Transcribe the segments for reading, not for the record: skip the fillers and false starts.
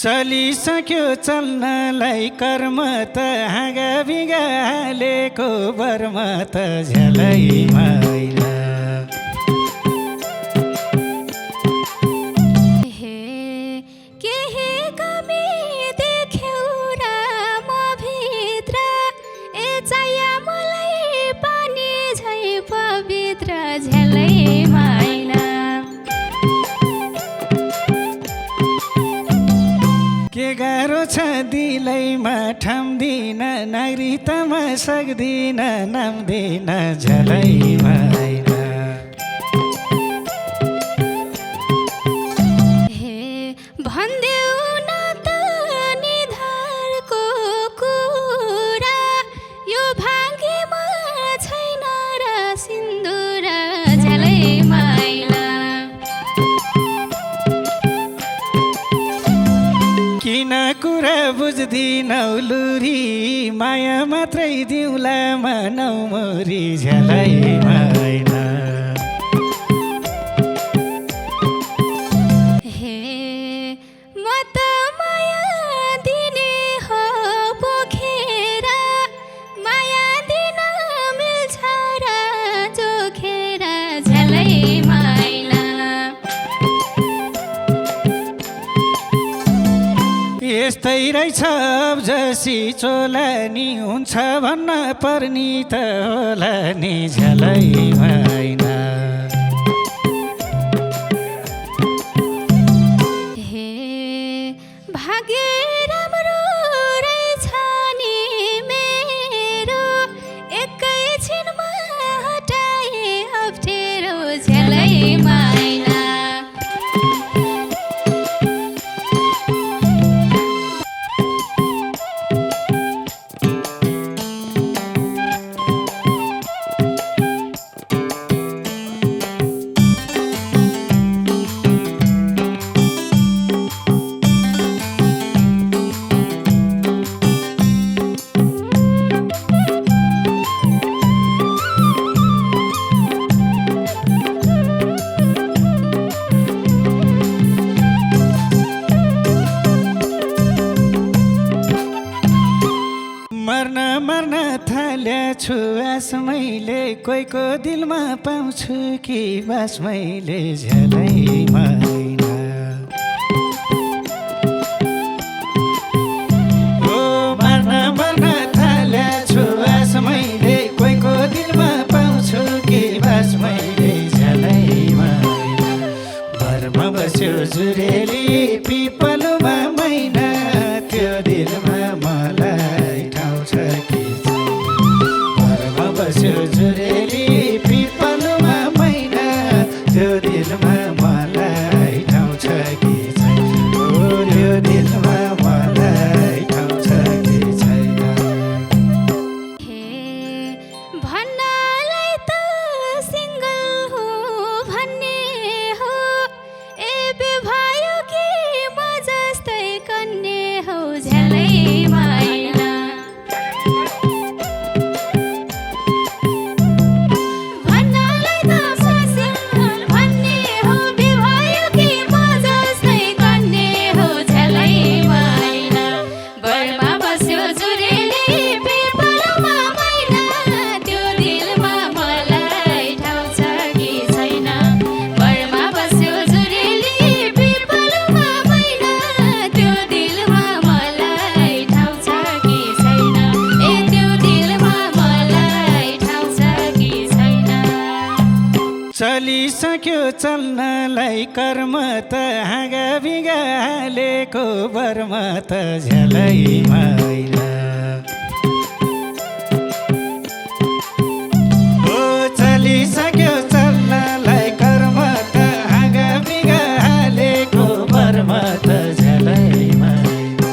चलिसक्यो चल्नलाई कर्म त हाँगा बिगा हालेको बर्म त झ्यालै मैला। के गाह्रो छ दिलैमा ठाम्दिन नागरिकतामा सक्दिन नाम्दिन झ्यालै मैला। भन्देऊ न त निधारको कुरा यो भाग्यमा छैन र सिन्दुर झ्यालै मैला। किन कुरा बुझ्दिनौ लुरी माया मात्रै दिउँला मनौ मोरी झ्यालै मैला। यस्तै रहेछ जसी चोला नि हुन्छ भन्न पर्नी त होला नि झ्यालै मैला। भाग्य राम्रो रहेछ नि मेरो एकैछिनमा हटाए अप्ठ्यारो झ्यालै मैला। मर्न थाल्या छु आस मैले कोहीको दिलमा पाउँछु कि बास मैले झ्यालै मैला। ओ मर्न थाल्या छु आस मैले कोहीको दिलमा पाउँछु कि बास मैले झ्यालै मैला। भरमा बस्यो जुरेली पिपलमा मैना त्यो दिलमा मलाई ठाउँ छ कि भरमा बस्यो जुरेली पिपलमा मैना त्यो दिलमा मलाई ठाउँ छ कि छैन। ओ त्यो दिलमा मलाई ठाउँ छ कि छैन। भन्नलाई त सिङ्गल हो भन्ने हो ए भयो कि म जस्तै कन्ने हो झ्यालै मैला। भन्नलाई त सिङ्गल भन्ने हो भयो कि म जस्तै कन्ने हो झ्यालै मैला। बरमा बस्यो जुरेली पिपलमा मैना त्यो दिलमा मलाई ठाउँ छ कि छैन। बरमा बस्यो जुरेली पिपलमा मैना त्यो दिलमा मलाई ठाउँ छ कि छैन। ए त्यो दिलमा मलाई ठाउँ छ कि छैन। चलिसक्यो चल्नलाई कर्म त हाँगा बिगा हालेको बर्म त झ्यालै मैला। ओ चलिसक्यो चल्नलाई कर्म त हाँगा बिगा हालेको बर्म त झ्यालै मैला।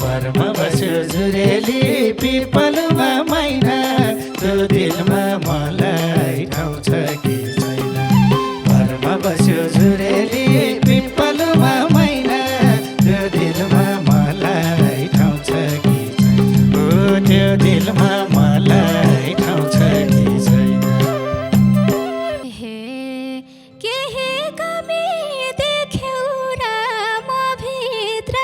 बर्मा बस्यो जुरेली पिपलमा मैना त्यो दिलमा मलाई ठाउँ छ कि छैन। बर्मा बस्यो जुरेली पिपलमा मैना त्यो दिलमा मलाई ठाउँ छ कि छैन। ओ त्यो दिलमा मलाई ठाउँ छ कि छैन। केही कमी देख्यौ र म भित्र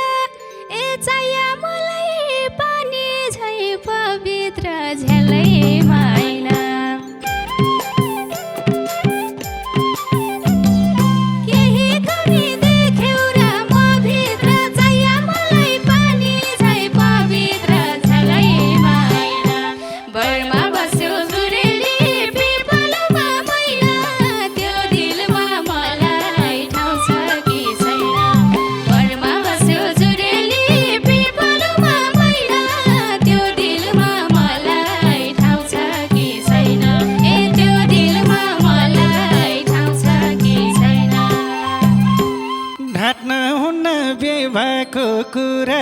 कुरा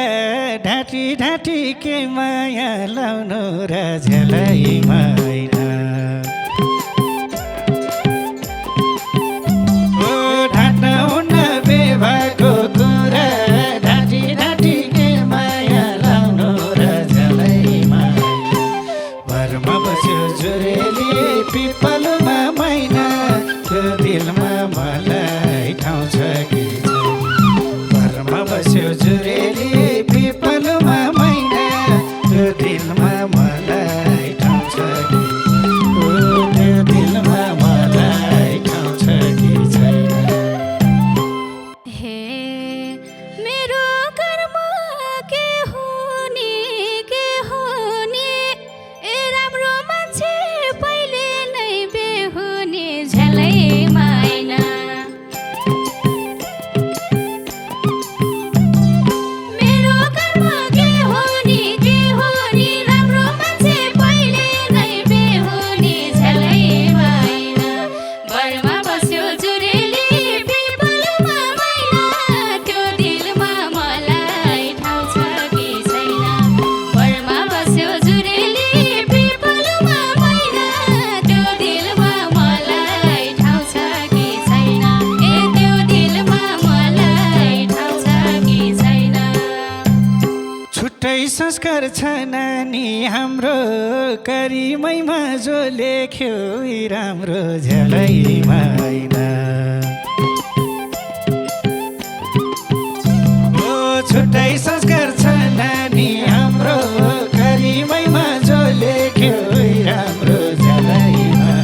ढाँटी ढाँटी के माया लाउनु र झेलै मैना ओ ढाँट्न हुन्न बेभाको कुरा ढाँटी ढाँटी के माया लाउनु र झेलै मैना भरमा बस्यो जुरेली पिपलमा मैना त्यो दिलमा मलाई ठाउँ छ कि भरमा बस्यो जुरेली पिपलमा मैना त्यो दिलमा मलाई ठाउँ छ कि त्यो दिलमा मलाई ठाउँ छ कि छैन हे मेरो कर्म के हुने ए राम्रो मान्छे पहिले नै बेहुने झलै मैना मेरो कर्म के हुने राम्रो मान्छे पहिले नै बेहुने झलै मैना भरमा बस्यो जुरेली पिपलमा मैना त्यो दिलमा मलाई ठाउँ छ कि छैन भरमा बस्यो जुरेली पिपलमा मैना त्यो दिलमा मलाई ठाउँ छ कि छैन त्यो दिलमा मलाई ठाउँ छ कि छैन छुट्टै संस्कार छ नानी हाम्रो करिमैमा जो लेख्यो यी राम्रो झेलै मैना ओ छुट्टै संस्कार छ नानी हाम्रो करिमैमा जो लेख्यो यी राम्रो झेलै मैना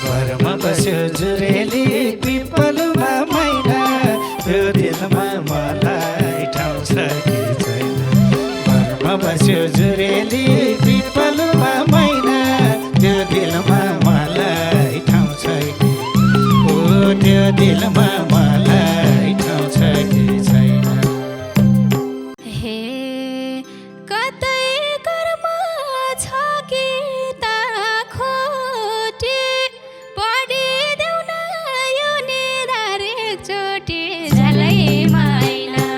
भरमा बस्यो जुरेली पिपलमा मैना त्यो दिलमा मलाई ठाउँ छ कि छैन भरमा बस्यो जुरेली पिपलमा मैना त्यो दिलमा मलाई ठाउँ छ कि त्यो दिलमा मलाई ठाउँ छ कि छैन हे कतै कर्म छ कि ता खोटे पढिदेऊ न यो निधार एकचोटि झलै मैना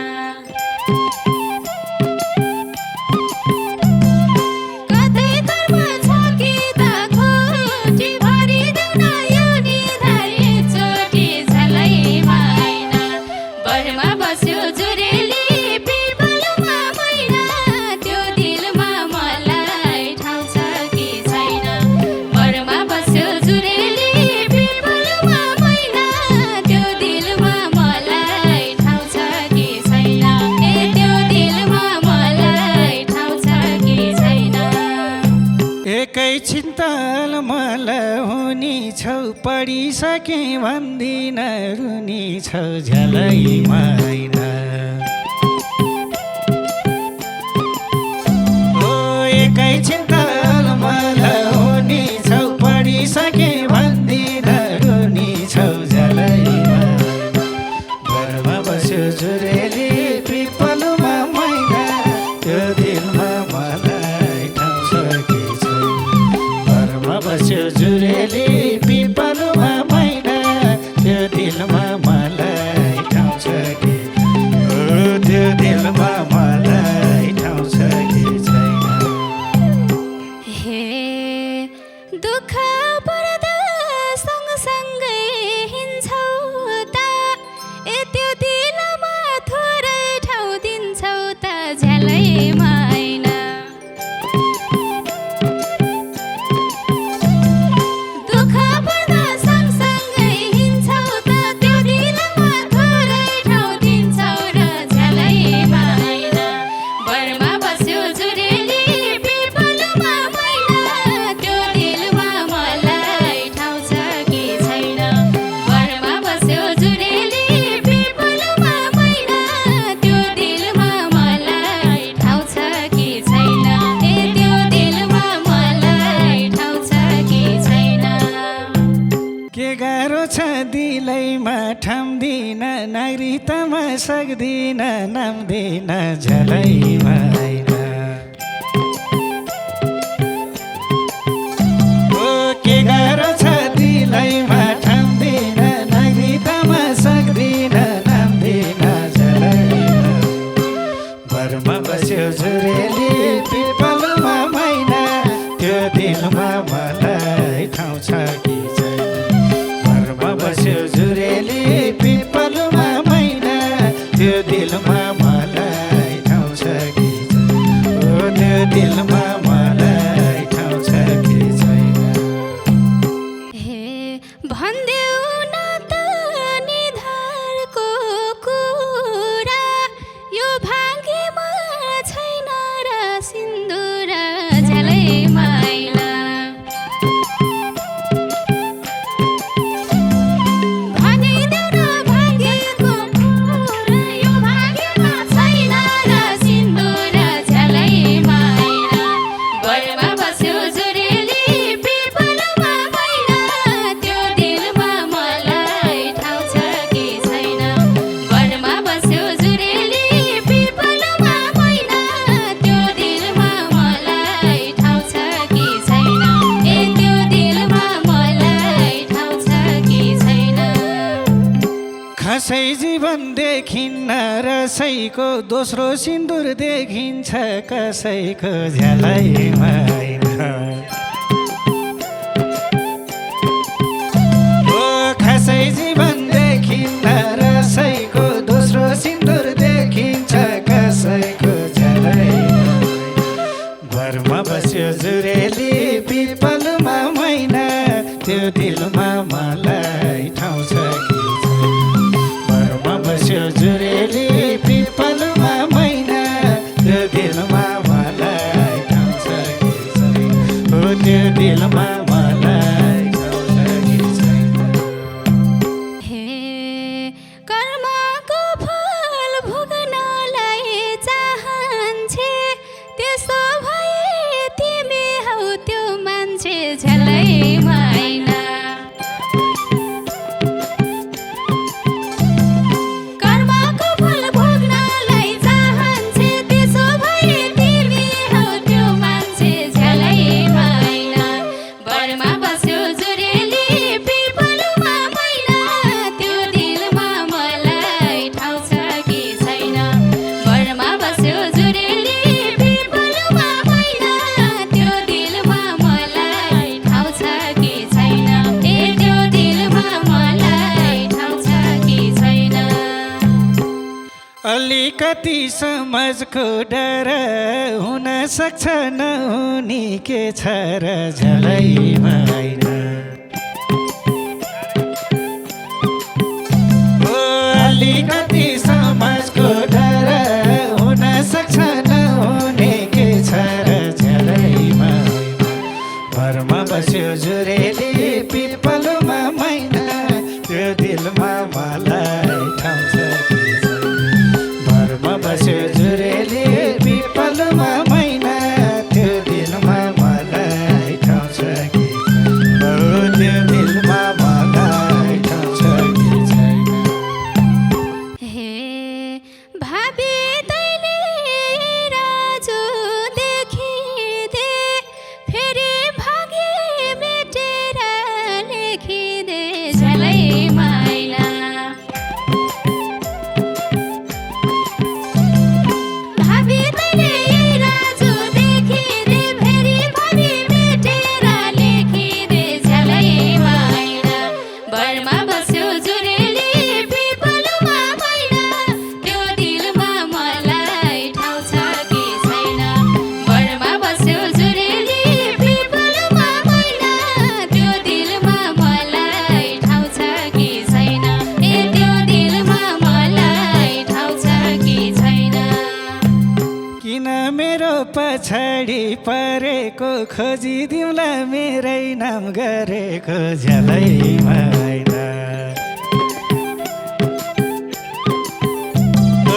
कतै कर्म छ कि ता खोटे भरिदेऊ न यो निधार एकचोटि झलै मैना भरमा बस्यो जुरेली पिपलमा मैना त्यो दिलमा मलाई ठाउँ छ कि छैन भरमा बस्यो जुरेली पिपलमा मैना त्यो दिलमा मलाई ठाउँ छ कि छैन त्यो दिलमा मलाई ठाउँ छ कि छैन एकैछिन ताल मलाई हुनी छौ पढिसके भन्दिन रुनी छौ झेलै मैना ओ एकैछिन ताल मलाई हुनी छौ पढिसके भन्दिन रुनी छौ झेलै मैना भरमा बस्यो जुरेली पिपलमा मैना त्यो दिलमा मलाई ठाउँ छ कि छैन भरमा बस्यो जुरेली पिपलमा मैना त्यो दिलमा मलाई ठाउँ छ कि त्यो दिलमा मलाई ठाउँ छ कि छैन हे दुःख पर्दा सँगसँगै हिँड्छौ त त्यो दिलमा थोरै ठाउँ दिन्छौ त झेलै मैना दुःख पर्दा सँगसँगै हिँड्छौ त त्यो दिलमा थोरै ठाउँ दिन्छौ र झेलै मैना भरमा बस्यो जुरेली पिपलमा मैना त्यो दिलमा मलाई ठाउँ छ कि छैन भरमा बस्यो जुरेली पिपलमा मैना त्यो दिलमा मलाई ठाउँ छ कि छैन त्यो दिलमा मलाई ठाउँ छ कि छैन के गाह्रो छ दिलैमा ठाम दिन नागरिकतामा सक्दिन नाम दिन झेलै मैना ओ के गाह्रो छ दिलैमा ठाम दिन नागरिकतामा सक्दिन नाम दिन झेलै मैना जुरेली पिपलमा मैना त्यो दिलमा मलाई ठाउँ छ कि छैन घरमा बस्यो जुरेली पिपलमा मैना त्यो दिलमा मलाई ठाउँ छ कि छैन ओ त्यो दिलमा मलाई ठाउँ छ कि छैन हे भन्देऊ न त निधारको कुरा यो भाग्यमा छैन र सिन्दुर झ्यालै माइला भनिदेऊ न भाग्यको कुरा यो भाग्यमा छैन र सिन्दुर झ्यालै माइला बरमा बस्यो जुरेली पिपलमा मैना त्यो दिलमा मलाई ठाउँ छ कि छैन बरमा बस्यो जुरेली पिपलमा मैना त्यो दिलमा मलाई ठाउँ छ कि छैन ए त्यो दिलमा मलाई ठाउँ छ कि छैन खासै जीवन देखिन्न रसैको दोस्रो सिन्दुर देखिन्छ कसैको झ्यालैमा ओ खासै जीवन देखिन्न रसैको दोस्रो सिन्दुर देखिन्छ कसैको झ्यालैमा घरमा बस्यो जुरेली पिपलमा मैना त्यो दिलमा मलाई ठाउँ छ कि घरमा बस्यो जुरेली पिपलमा मैना त्यो दिलमा मलाई ठाउँ छ कि छैन ओ त्यो दिलमा मलाई ठाउँ छ कि छैन हे कर्मको फल भोग्नलाई चाहन्छे त्यसो भए तिमी हौ त्यो मान्छे झ्यालै माइला कर्मको फल भोग्नलाई चाहन्छे त्यसो भए तिमी हौ त्यो मान्छे झ्यालै माइला बरमा बस्यो जुरेली पिपलमा मैना त्यो दिलमा मलाई ठाउँ छ कि छैन बरमा बस्यो जुरेली पिपलमा मैना त्यो दिलमा मलाई ठाउँ छ कि छैन ए त्यो दिलमा मलाई ठाउँ छ कि छैन अलिकति समाजको डर हुन सक्छ नहुने के छ र झ्यालैमा ओ अलिकति समाजको डर हुन सक्छ नहुने के छ र झ्यालैमा घरमा बस्यो जुरेली पिपलमा मैना त्यो दिलमा मलाई ठाउँ छ कि छैन घरमा बस्यो जुरेली पिपलमा मैना त्यो दिलमा मलाई ठाउँ छ कि छैन ओ त्यो दिलमा मलाई ठाउँ छ कि छैन हे भाबी तैले राजु देखिदे फेरि भाग्य मेटेर लेखिदे झ्यालै माइला भाबी तैले राजु देखिदे फेरि भाग्य मेटेर लेखिदे झ्यालै माइला बरमा बस्यो जुरेली पिपलमा मैना त्यो दिलमा मलाई ठाउँ छ कि छैन बरमा बस्यो जुरेली पिपलमा मैना त्यो दिलमा मलाई ठाउँ छ कि छैन ए त्यो दिलमा मलाई ठाउँ छ कि छैन किन मेरो पछाडि परेको खोजिदिउँला मेरै नाम गरेको झ्यालैमा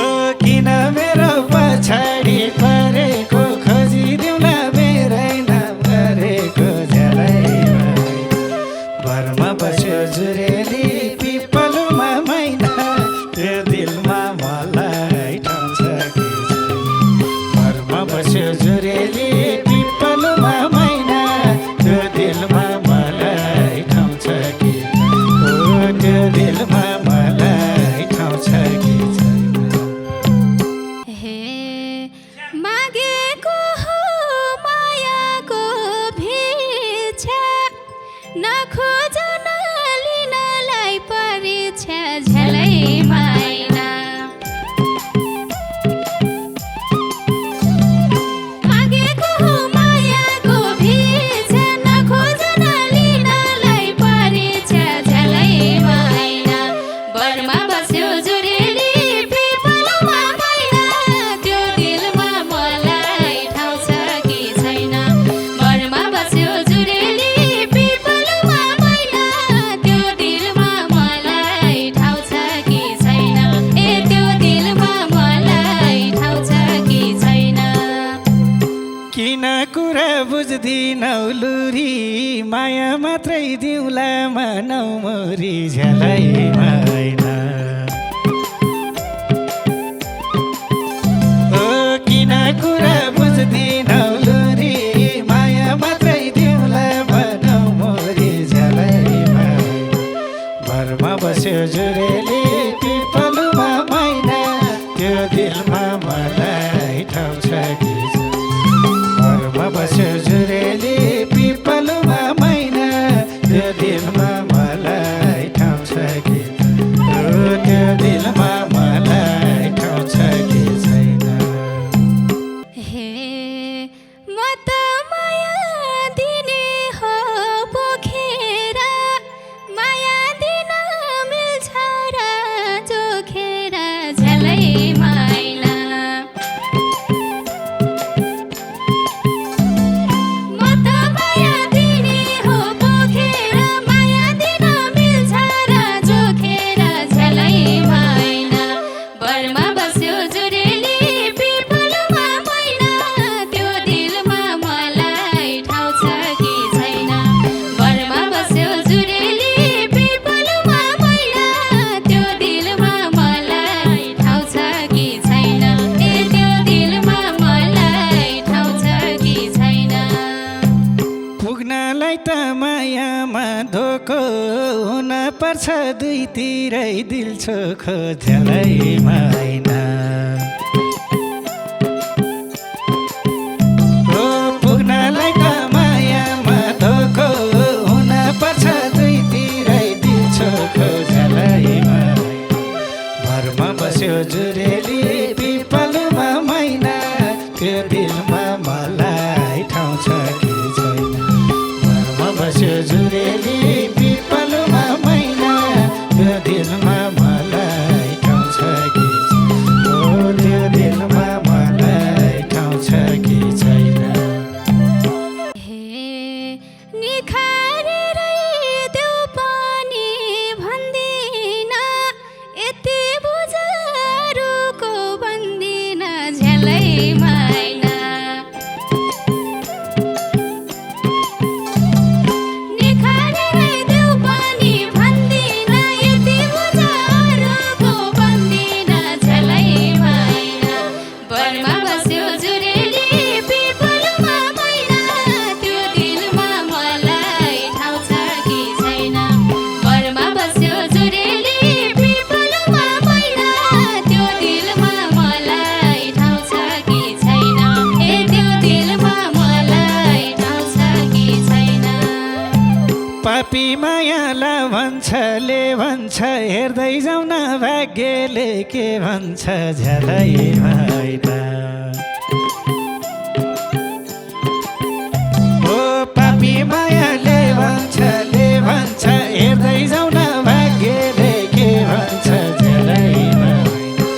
ओ किन मेरो पछाडि परेको खोजिदिउँला मेरै नाम गरेको झ्यालैमा घरमा बस्यो जुरेली पिपलमा मैना त्यो दिलमा मलाई ठाउँ छ कि छैन घरमा बस्यो जुरेली पिपलमा मैना त्यो दिलमा मलाई ठाउँ छ कि छैन ओ कुरा बुझ्दिनौ लुरी माया मात्रै दिउँला मनौ मोरी झ्यालै मैना ओ किन कुरा बुझ्दिनौ लुरी माया मात्रै दिउँला मनौ मोरी झ्यालै मैना घरमा बस्यो जुरेली पिपलुमा मैना त्यो दिलमा मलाई ठाउँ छ कि घरमा बस्यो जुरेली पिपलुमा मैना त्यो दिलमा मलाई ठाउँ छ कि त्यो दिलमा मलाई ठाउँ छ कि छैन हे म त माया दिने हो पोखेर माया दिन मिल्छ र जोखेर झ्यालै मैना म त माया दिने हो पोखेर माया दिन मिल्छ र जोखेर झ्यालै मैना बरमा बस्यो जुरेली पिपलुमा मैना त्यो दिलमा मलाई ठाउँ छ कि छैन बरमा बस्यो जुरेली पिपलुमा मैना त्यो दिलमा मलाई ठाउँ छ कि छैन ए त्यो दिलमा मलाई ठाउँ छ कि छैन पुग्नलाई त मायामा धोको हुन पर्छ दुईतिरै दिल छोखो झ्यालै मैना ओ पुग्नलाई त मायामा धोको हुन पर्छ दुईतिरै दिल छोखो झ्यालै मैना घरमा बस्यो जुरेली पिपलुमा मैना त्यो दिलमा मलाई ठाउँ छ कि छैन घरमा बस्यो जुरेली पिपलुमा मैना त्यो दिलमा मलाई ठाउँ छ कि छैन ओ त्यो दिलमा मलाई ठाउँ छ कि छैन हे निखारेरै देऊ पनि भन्दिन यति बुझारुको भन्दिन झ्यालै मैना निखारेरै देऊ पनि भन्दिन यति बुझारुको भन्दिन झ्यालै मैना बरमा बस्यो जुरेली पिपलुमा मैना त्यो दिलमा मलाई ठाउँ छ कि छैन बरमा बस्यो जुरेली पिपलुमा मैना त्यो दिलमा मलाई ठाउँ छ कि छैन ए त्यो दिलमा मलाई ठाउँ छ कि छैन पापी मायाला भन्छले भन्छ हेर्दै जाउँ न भाग्यले के भन्छ झ्यालै मैना ओ पापी मायाले भन्छले भन्छ हेर्दै जाउँ न भाग्यले के भन्छ झ्यालै मैना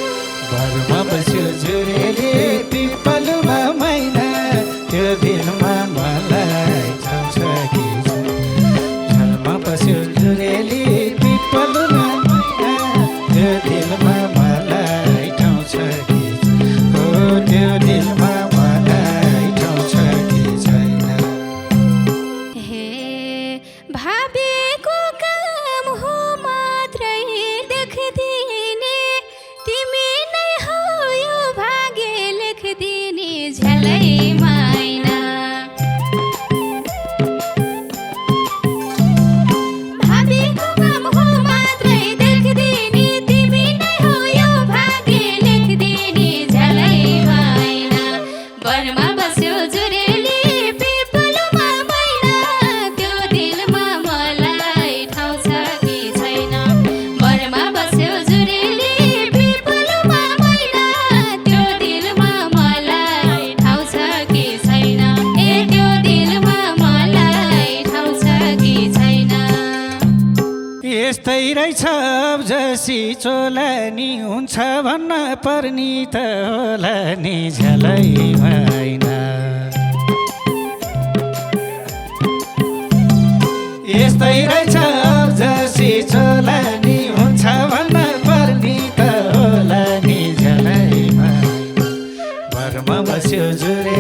घरमा बस्यो जुरेली पिपलुमा मैना त्यो दिलमा मलाई ठाउँ छ कि छैन घरमा बस्यो जुरेली पिपलुमा मैना त्यो दिलमा मलाई ठाउँ छ कि छैन ओ त्यो दिलमा मलाई ठाउँ छ कि छैन हे भाबेको काम हो मात्रै देख्दिने तिमी नै हो यो भाग्य लेख्दिने झ्यालै मैना भाबेको काम हो मात्रै देख्दिने तिमी नै हो यो भाग्य लेख्दिने झ्यालै मैना बरमा बस्यो जुरेली पिपलुमा मैना त्यो दिलमा मलाई ठाउँ छ कि छैन बरमा बस्यो जुरेली पिपलुमा मैना त्यो दिलमा मलाई ठाउँ छ कि छैन ए त्यो दिलमा मलाई ठाउँ छ कि छैन यस्तै रहेछ जसी चोला नि हुन्छ भन्न पर्नी त होला नि झ्यालै मैना यस्तै रहेछ जसी चोला नि हुन्छ भन्न पर्नी त होला नि झ्यालै मैना घरमा बस्यो जुरे